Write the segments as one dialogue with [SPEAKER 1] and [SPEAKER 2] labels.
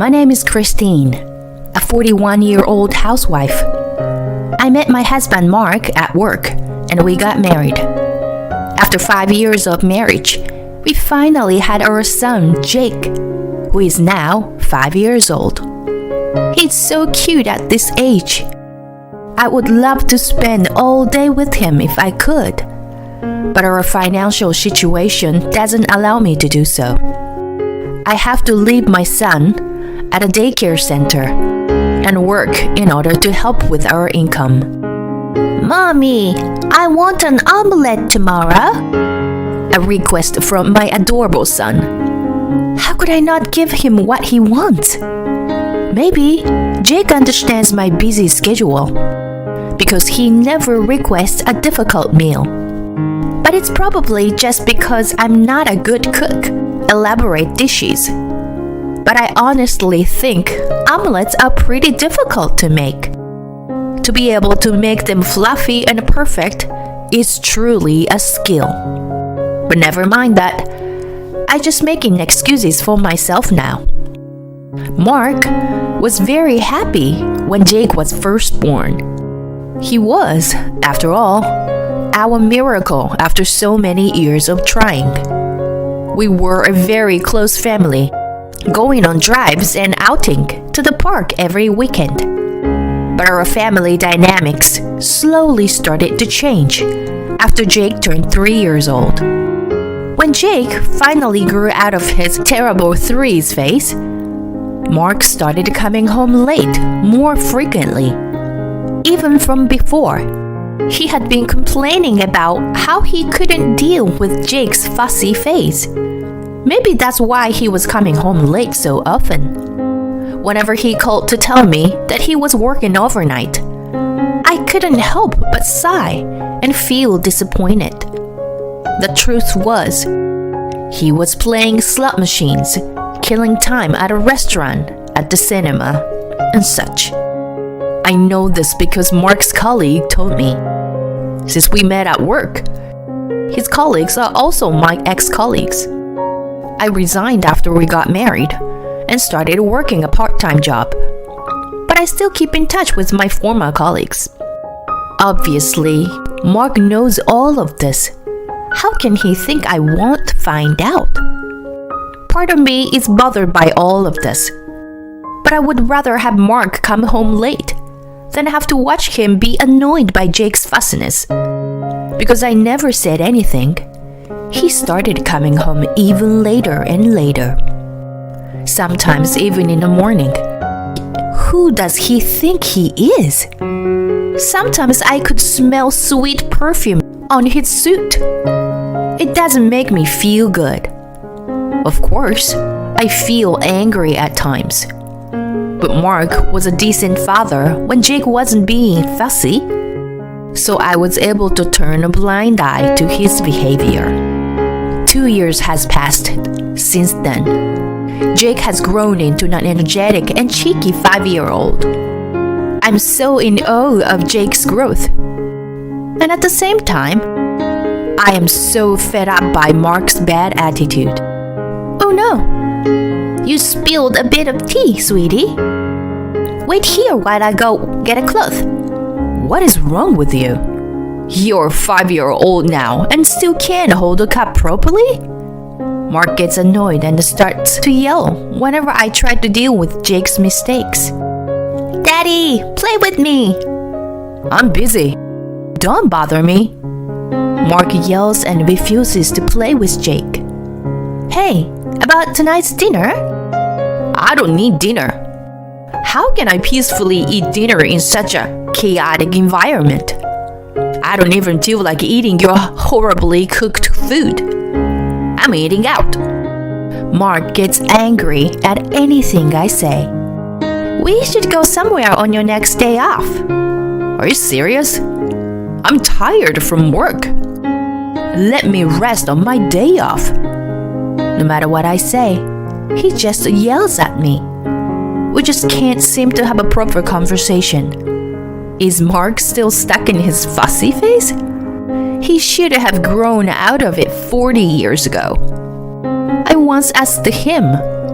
[SPEAKER 1] My name is Christine, a 41-year-old housewife. I met my husband Mark at work, and we got married. After 5 years of marriage, we finally had our son, Jake, who is now 5 years old. He's so cute at this age. I would love to spend all day with him if I could, but our financial situation doesn't allow me to do so. I have to leave my son at a daycare center and work in order to help with our income.
[SPEAKER 2] Mommy, I want an omelette tomorrow.
[SPEAKER 1] A request from my adorable son. How could I not give him what he wants? Maybe Jake understands my busy schedule because he never requests a difficult meal. But it's probably just because I'm not a good cook. Elaborate dishes. But I honestly think omelets are pretty difficult to make. To be able to make them fluffy and perfect is truly a skill. But never mind that. I'm just making excuses for myself now. Mark was very happy when Jake was first born. He was, after all, our miracle after so many years of trying. We were a very close family, going on drives and outing to the park every weekend. But our family dynamics slowly started to change after Jake turned 3 years old. When Jake finally grew out of his terrible threes phase, Mark started coming home late more frequently. Even from before, he had been complaining about how he couldn't deal with Jake's fussy phase. Maybe that's why he was coming home late so often. Whenever he called to tell me that he was working overnight, I couldn't help but sigh and feel disappointed. The truth was, he was playing slot machines, killing time at a restaurant, at the cinema, and such. I know this because Mark's colleague told me. Since we met at work, his colleagues are also my ex-colleagues. I resigned after we got married and started working a part-time job, but I still keep in touch with my former colleagues. Obviously, Mark knows all of this. How can he think I won't find out? Part of me is bothered by all of this, but I would rather have Mark come home late than have to watch him be annoyed by Jake's fussiness. Because I never said anything, he started coming home even later and later. Sometimes even in the morning. Who does he think he is? Sometimes I could smell sweet perfume on his suit. It doesn't make me feel good. Of course, I feel angry at times. But Mark was a decent father when Jake wasn't being fussy, so I was able to turn a blind eye to his behavior. 2 years has passed since then. Jake has grown into an energetic and cheeky 5-year-old. I'm so in awe of Jake's growth. And at the same time, I am so fed up by Mark's bad attitude. Oh no! You spilled a bit of tea, sweetie. Wait here while I go get a cloth. What is wrong with you? You're a 5-year-old now and still can't hold a cup properly? Mark gets annoyed and starts to yell whenever I try to deal with Jake's mistakes.
[SPEAKER 2] Daddy, play with me.
[SPEAKER 1] I'm busy. Don't bother me. Mark yells and refuses to play with Jake.
[SPEAKER 2] Hey, about tonight's dinner?
[SPEAKER 1] I don't need dinner. How can I peacefully eat dinner in such a chaotic environment? I don't even feel like eating your horribly cooked food. I'm eating out. Mark gets angry at anything I say.
[SPEAKER 2] We should go somewhere on your next day off.
[SPEAKER 1] Are you serious? I'm tired from work. Let me rest on my day off. No matter what I say, he just yells at me. We just can't seem to have a proper conversation. Is Mark still stuck in his fussy phase? He should have grown out of it 40 years ago. I once asked him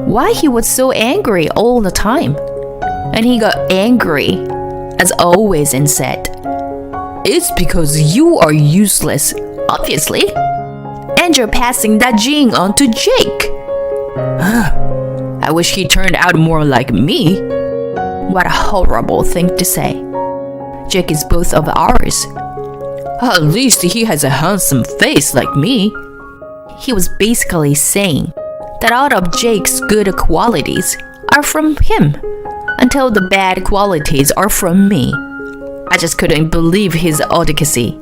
[SPEAKER 1] why he was so angry all the time. And he got angry, as always, and said, "It's because you are useless, obviously. And you're passing that gene on to Jake." I wish he turned out more like me. What a horrible thing to say. Jake is both of ours. At least he has a handsome face like me. He was basically saying that all of Jake's good qualities are from him, until the bad qualities are from me. I just couldn't believe his audacity.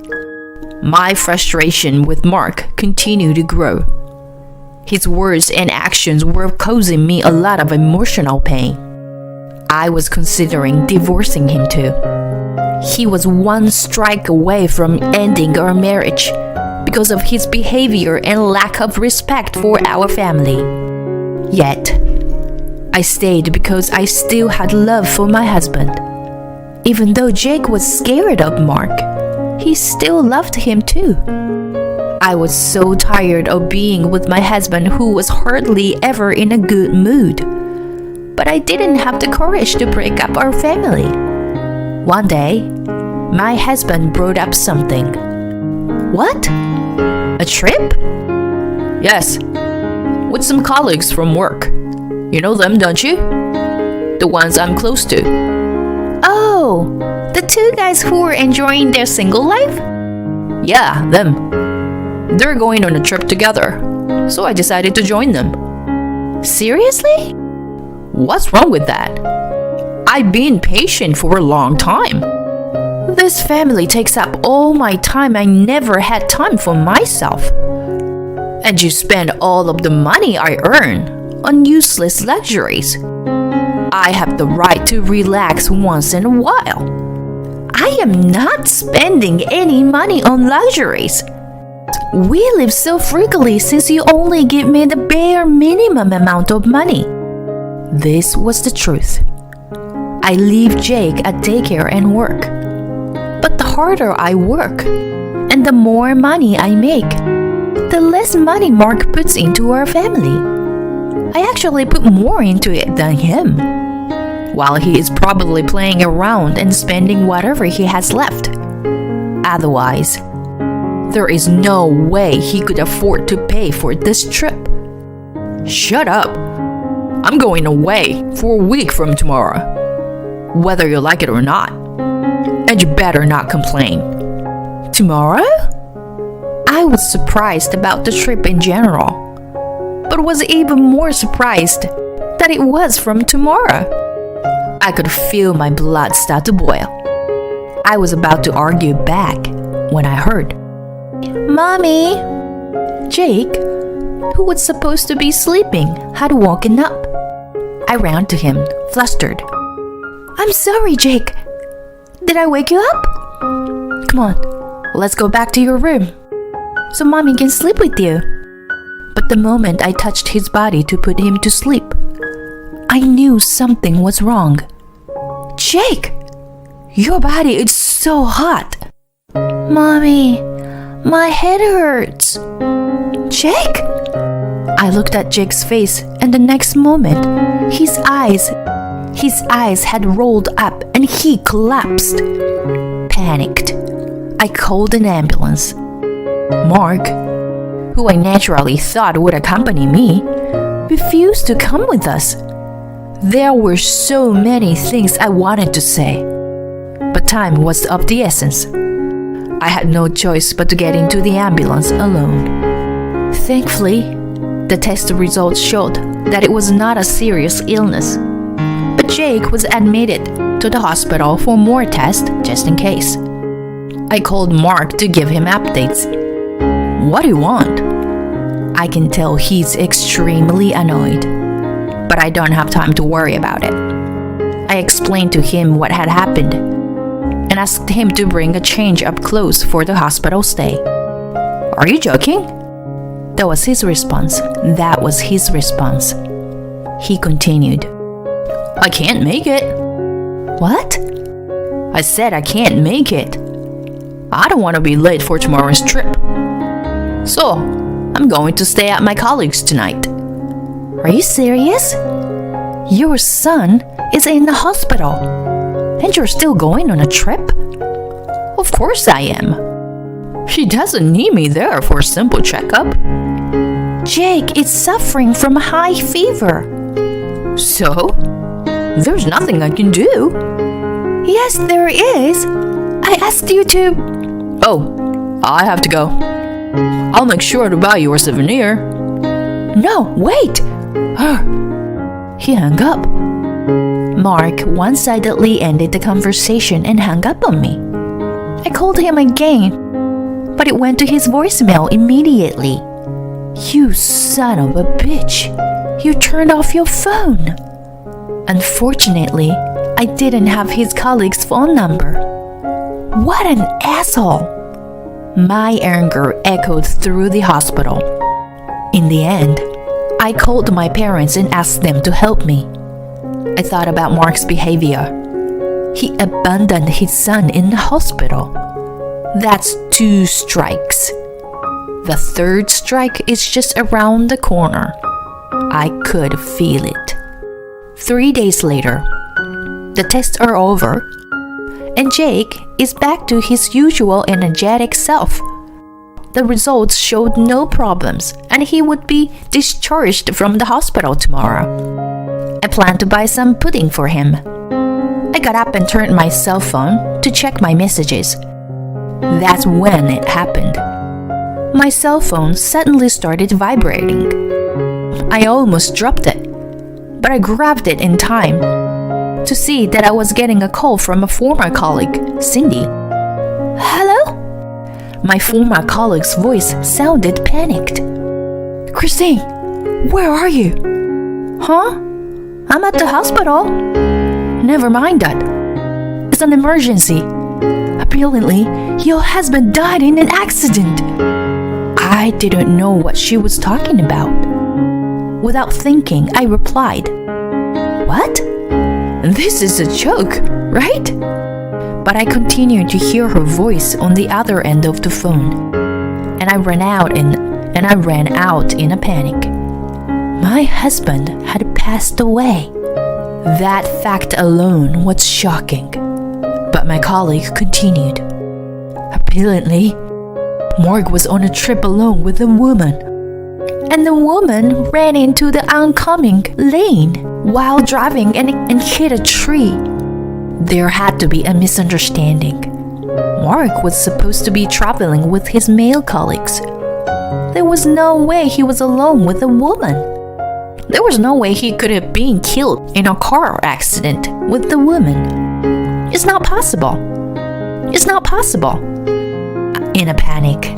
[SPEAKER 1] My frustration with Mark continued to grow. His words and actions were causing me a lot of emotional pain. I was considering divorcing him too. He was one strike away from ending our marriage because of his behavior and lack of respect for our family. Yet, I stayed because I still had love for my husband. Even though Jake was scared of Mark, he still loved him too. I was so tired of being with my husband who was hardly ever in a good mood. But I didn't have the courage to break up our family. One day, my husband brought up something. What? A trip? Yes, with some colleagues from work. You know them, don't you? The ones I'm close to.
[SPEAKER 2] Oh, the two guys who were enjoying their single life?
[SPEAKER 1] Yeah, them. They're going on a trip together, so I decided to join them.
[SPEAKER 2] Seriously?
[SPEAKER 1] What's wrong with that? I've been patient for a long time. This family takes up all my time. I never had time for myself. And you spend all of the money I earn on useless luxuries. I have the right to relax once in a while. I am not spending any money on luxuries. We live so frugally since you only give me the bare minimum amount of money. This was the truth. I leave Jake at daycare and work. But the harder I work, and the more money I make, the less money Mark puts into our family. I actually put more into it than him, while he is probably playing around and spending whatever he has left. Otherwise, there is no way he could afford to pay for this trip. Shut up. I'm going away for a week from tomorrow, whether you like it or not. And you better not complain. Tomorrow? I was surprised about the trip in general, but was even more surprised that it was from tomorrow. I could feel my blood start to boil. I was about to argue back when I heard,
[SPEAKER 2] Mommy!
[SPEAKER 1] Jake, who was supposed to be sleeping, had woken up. I ran to him, flustered.
[SPEAKER 2] I'm sorry, Jake. Did I wake you up?
[SPEAKER 1] Come on, let's go back to your room, so Mommy can sleep with you. But the moment I touched his body to put him to sleep, I knew something was wrong. Jake, your body is so hot.
[SPEAKER 2] Mommy, my head hurts.
[SPEAKER 1] Jake? I looked at Jake's face, and the next moment, his eyes had rolled up and he collapsed. Panicked, I called an ambulance. Mark, who I naturally thought would accompany me, refused to come with us. There were so many things I wanted to say, but time was of the essence. I had no choice but to get into the ambulance alone. Thankfully, the test results showed that it was not a serious illness, but Jake was admitted to the hospital for more tests just in case. I called Mark to give him updates. What do you want? I can tell he's extremely annoyed, but I don't have time to worry about it. I explained to him what had happened and asked him to bring a change of clothes for the hospital stay. Are you joking? That was his response. He continued, I can't make it. What? I said I can't make it. I don't want to be late for tomorrow's trip. So, I'm going to stay at my colleague's tonight. Are you serious? Your son is in the hospital, and you're still going on a trip? Of course I am. He doesn't need me there for a simple checkup. Jake is suffering from high fever. So? There's nothing I can do. Yes, there is. I asked you to... Oh, I have to go. I'll make sure to buy you a souvenir. No, wait. He hung up. Mark one-sidedly ended the conversation and hung up on me. I called him again, but it went to his voicemail immediately. You son of a bitch. You turned off your phone. Unfortunately, I didn't have his colleague's phone number. What an asshole! My anger echoed through the hospital. In the end, I called my parents and asked them to help me. I thought about Mark's behavior. He abandoned his son in the hospital. That's 2 strikes. The 3rd strike is just around the corner. I could feel it. 3 days later, the tests are over, and Jake is back to his usual energetic self. The results showed no problems, and he would be discharged from the hospital tomorrow. I planned to buy some pudding for him. I got up and turned my cell phone to check my messages. That's when it happened. My cell phone suddenly started vibrating. I almost dropped it, but I grabbed it in time to see that I was getting a call from a former colleague, Cindy. Hello? My former colleague's voice sounded panicked. Christine, where are you? Huh? I'm at the hospital. Never mind that. It's an emergency. Apparently, your husband died in an accident. I didn't know what she was talking about. Without thinking, I replied, What? This is a joke, right? But I continued to hear her voice on the other end of the phone, and I ran out in a panic. My husband had passed away. That fact alone was shocking. But my colleague continued. Apparently, Mark was on a trip alone with a woman, and the woman ran into the oncoming lane while driving and hit a tree. There had to be a misunderstanding. Mark was supposed to be traveling with his male colleagues. There was no way he was alone with a woman. There was no way he could have been killed in a car accident with the woman. It's not possible. It's not possible. In a panic,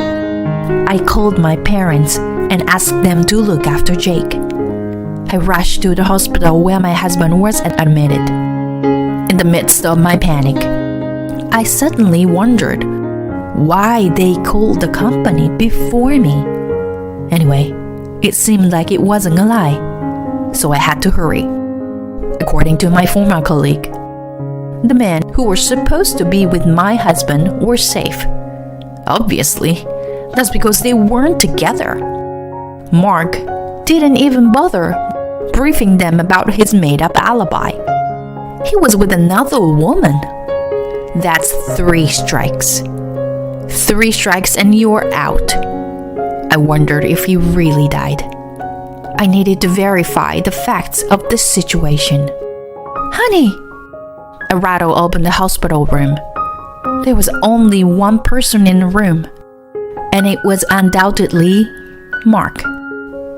[SPEAKER 1] I called my parents and asked them to look after Jake. I rushed to the hospital where my husband was admitted. In the midst of my panic, I suddenly wondered why they called the company before me. Anyway, it seemed like it wasn't a lie, so I had to hurry. According to my former colleague, the men who were supposed to be with my husband were safe. Obviously, that's because they weren't together. Mark didn't even bother briefing them about his made-up alibi. He was with another woman. That's 3 strikes. 3 strikes and you're out. I wondered if he really died. I needed to verify the facts of the situation. Honey! A rattle opened the hospital room. There was only one person in the room, and it was undoubtedly Mark.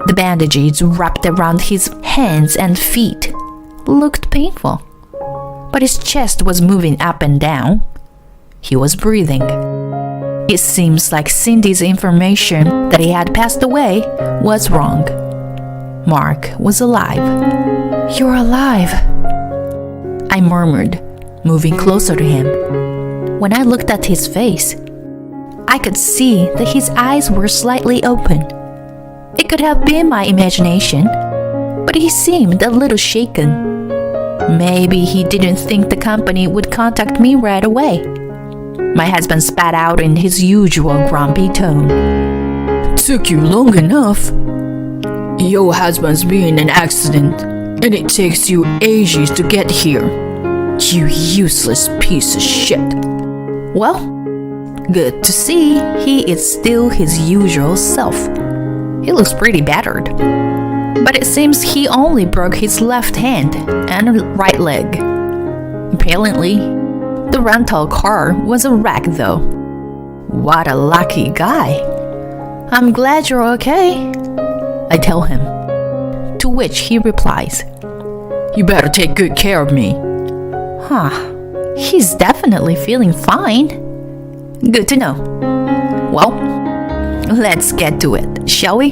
[SPEAKER 1] The bandages wrapped around his hands and feet looked painful, but his chest was moving up and down. He was breathing. It seems like Cindy's information that he had passed away was wrong. Mark was alive. You're alive, I murmured, moving closer to him. When I looked at his face, I could see that his eyes were slightly open. It could have been my imagination, but he seemed a little shaken. Maybe he didn't think the company would contact me right away. My husband spat out in his usual grumpy tone. Took you long enough.
[SPEAKER 3] Your husband's been in an accident, and it takes you ages to get here. You useless piece of shit.
[SPEAKER 1] Well, good to see he is still his usual self. He looks pretty battered. But it seems he only broke his left hand and right leg. Apparently, the rental car was a wreck though. What a lucky guy. I'm glad you're okay, I tell him. To which he replies,
[SPEAKER 3] You better take good care of me.
[SPEAKER 1] He's definitely feeling fine. Good to know. Well, let's get to it, shall we?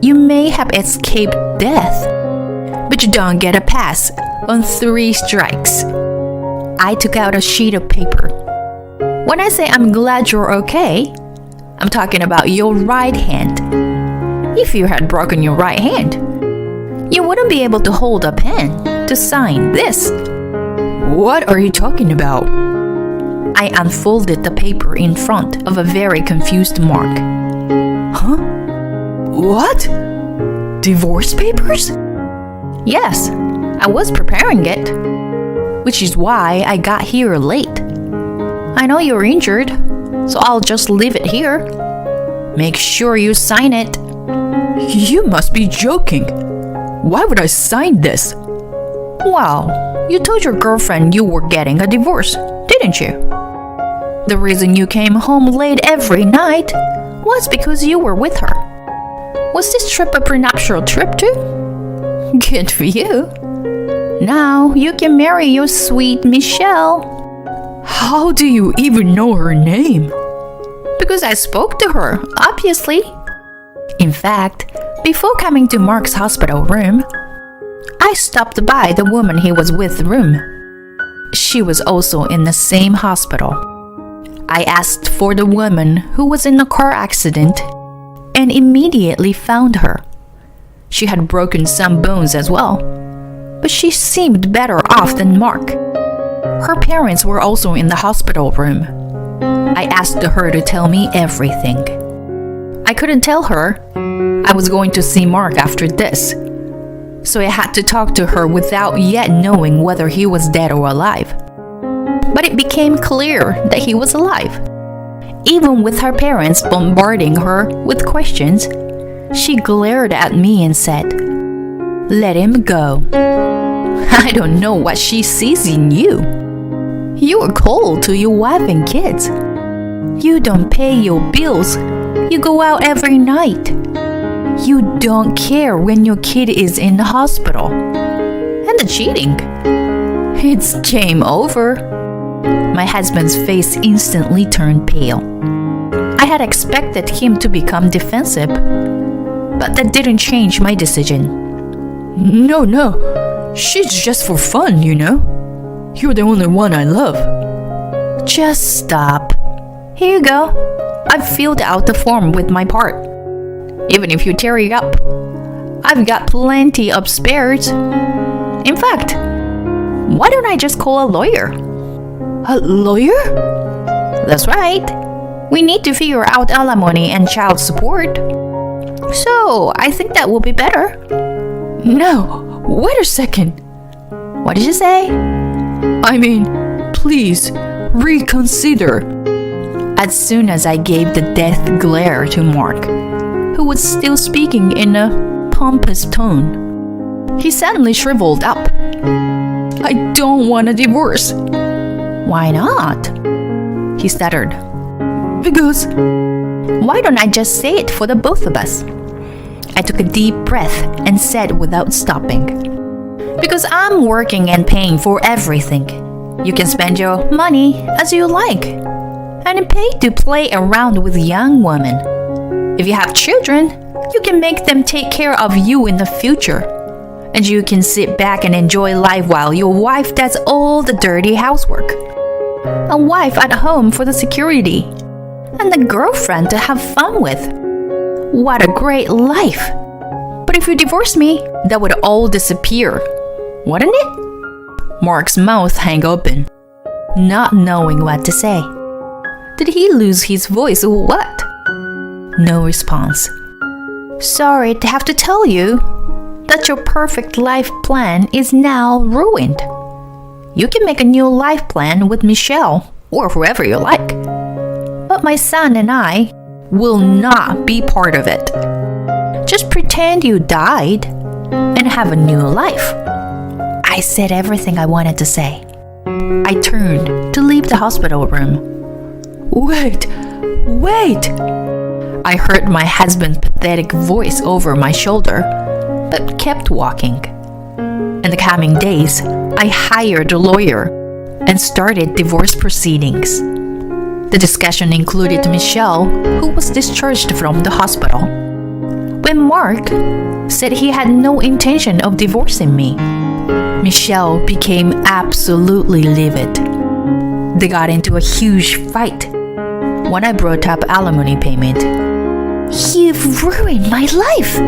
[SPEAKER 1] You may have escaped death, but you don't get a pass on 3 strikes. I took out a sheet of paper. When I say I'm glad you're okay, I'm talking about your right hand. If you had broken your right hand, you wouldn't be able to hold a pen to sign this.
[SPEAKER 3] What are you talking about?
[SPEAKER 1] I unfolded the paper in front of a very confused Mark.
[SPEAKER 3] Huh? What? Divorce papers?
[SPEAKER 1] Yes, I was preparing it, which is why I got here late. I know you're injured, so I'll just leave it here. Make sure you sign it.
[SPEAKER 3] You must be joking. Why would I sign this?
[SPEAKER 1] Well, you told your girlfriend you were getting a divorce, didn't you? The reason you came home late every night was because you were with her. Was this trip a prenuptial trip too? Good for you. Now you can marry your sweet Michelle.
[SPEAKER 3] How do you even know her name?
[SPEAKER 1] Because I spoke to her, obviously. In fact, before coming to Mark's hospital room, I stopped by the woman he was with room. She was also in the same hospital. I asked for the woman who was in a car accident and immediately found her. She had broken some bones as well, but she seemed better off than Mark. Her parents were also in the hospital room. I asked her to tell me everything. I couldn't tell her I was going to see Mark after this, so I had to talk to her without yet knowing whether he was dead or alive. But it became clear that he was alive. Even with her parents bombarding her with questions, she glared at me and said, "Let him go." I don't know what she sees in you. You are cold to your wife and kids. You don't pay your bills. You go out every night. You don't care when your kid is in the hospital. And the cheating. It's game over. My husband's face instantly turned pale. I had expected him to become defensive, but that didn't change my decision.
[SPEAKER 3] No. She's just for fun, you know. You're the only one I love.
[SPEAKER 1] Just stop. Here you go. I've filled out the form with my part. Even if you tear it up, I've got plenty of spares. In fact, why don't I just call a lawyer?
[SPEAKER 3] A lawyer?
[SPEAKER 1] That's right. We need to figure out alimony and child support. So, I think that will be better.
[SPEAKER 3] No, wait a second.
[SPEAKER 1] What did you say?
[SPEAKER 3] I mean, please, reconsider.
[SPEAKER 1] As soon as I gave the death glare to Mark, who was still speaking in a pompous tone, he suddenly shriveled up.
[SPEAKER 3] I don't want a divorce.
[SPEAKER 1] Why not? He stuttered.
[SPEAKER 3] Because...
[SPEAKER 1] Why don't I just say it for the both of us? I took a deep breath and said without stopping. Because I'm working and paying for everything. You can spend your money as you like. And pay to play around with young women. If you have children, you can make them take care of you in the future. And you can sit back and enjoy life while your wife does all the dirty housework. A wife at home for the security. And a girlfriend to have fun with. What a great life. But if you divorce me, that would all disappear, wouldn't it? Mark's mouth hung open, not knowing what to say. Did he lose his voice or what? No response. Sorry to have to tell you that your perfect life plan is now ruined. You can make a new life plan with Michelle or whoever you like. But my son and I will not be part of it. Just pretend you died and have a new life. I said everything I wanted to say. I turned to leave the hospital room. Wait! I heard my husband's pathetic voice over my shoulder, but kept walking. In the coming days, I hired a lawyer and started divorce proceedings. The discussion included Michelle, who was discharged from the hospital. When Mark said he had no intention of divorcing me, Michelle became absolutely livid. They got into a huge fight when I brought up alimony payment. You've ruined my life.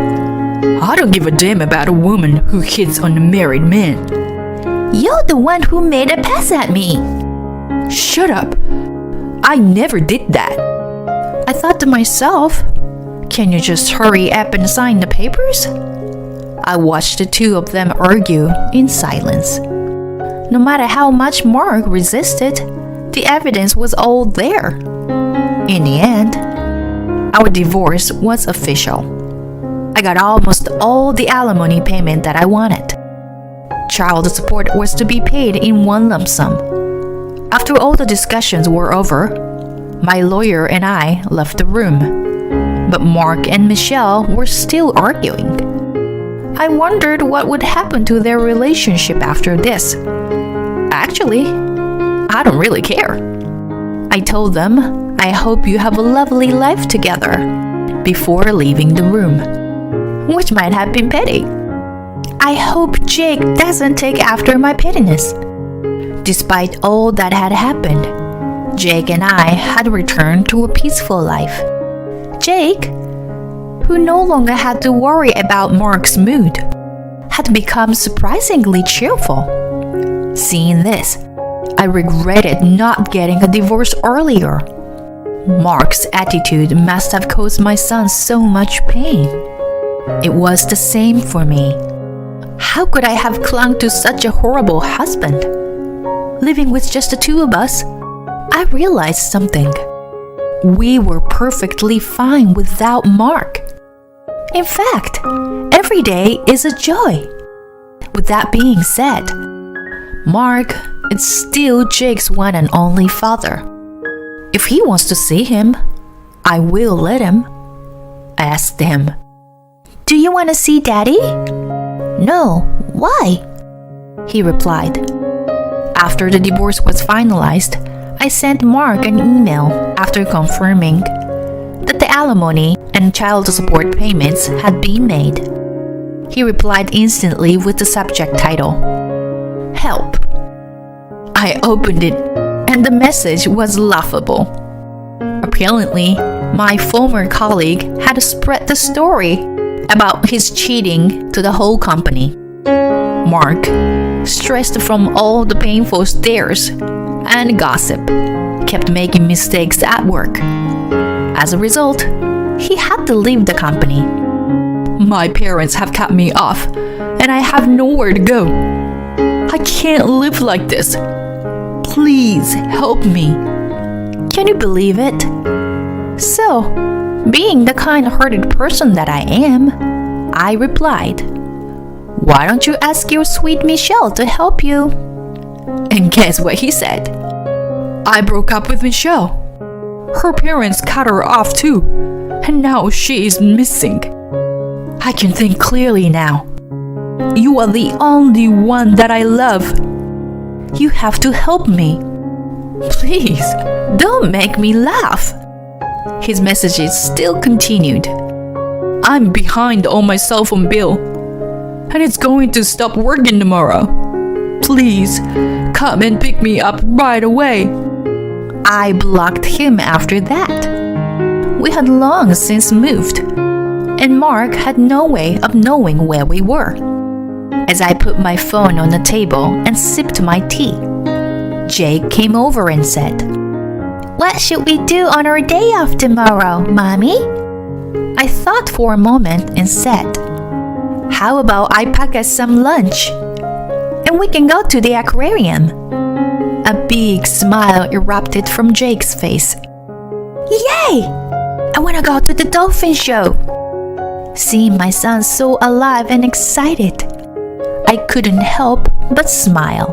[SPEAKER 3] I don't give a damn about a woman who hits on a married man.
[SPEAKER 1] You're the one who made a pass at me.
[SPEAKER 3] Shut up. I never did that.
[SPEAKER 1] I thought to myself, can you just hurry up and sign the papers? I watched the two of them argue in silence. No matter how much Mark resisted, the evidence was all there. In the end, our divorce was official. I got almost all the alimony payment that I wanted. Child support was to be paid in one lump sum. After all the discussions were over, my lawyer and I left the room. But Mark and Michelle were still arguing. I wondered what would happen to their relationship after this. Actually, I don't really care. I told them I hope you have a lovely life together before leaving the room, which might have been petty. I hope Jake doesn't take after my pettiness. Despite all that had happened, Jake and I had returned to a peaceful life. Jake, who no longer had to worry about Mark's mood, had become surprisingly cheerful. Seeing this, I regretted not getting a divorce earlier. Mark's attitude must have caused my son so much pain. It was the same for me. How could I have clung to such a horrible husband? Living with just the two of us, I realized something. We were perfectly fine without Mark. In fact, every day is a joy. With that being said, Mark is still Jake's one and only father. If he wants to see him, I will let him. I asked him, "Do you want to see Daddy?" "No, why?" he replied. After the divorce was finalized, I sent Mark an email after confirming that the alimony and child support payments had been made. He replied instantly with the subject title, "Help." I opened it and the message was laughable. Apparently, my former colleague had spread the story about his cheating to the whole company. Mark, stressed from all the painful stares and gossip, kept making mistakes at work. As a result, he had to leave the company. My parents have cut me off, and I have nowhere to go. I can't live like this. Please help me. Can you believe it? So, being the kind-hearted person that I am, I replied, "Why don't you ask your sweet Michelle to help you?" And guess what he said? I broke up with Michelle. Her parents cut her off too, and now she is missing. I can think clearly now. You are the only one that I love. You have to help me. Please, don't make me laugh. His messages still continued. I'm behind on my cell phone bill, and it's going to stop working tomorrow. Please, come and pick me up right away. I blocked him after that. We had long since moved, and Mark had no way of knowing where we were. As I put my phone on the table and sipped my tea, Jake came over and said, "What should we do on our day off tomorrow, Mommy?" I I thought for a moment and said, "How about I pack us some lunch? And we can go to the aquarium." A big smile erupted from Jake's face. "Yay! I want to go to the dolphin show." Seeing my son so alive and excited, I couldn't help but smile.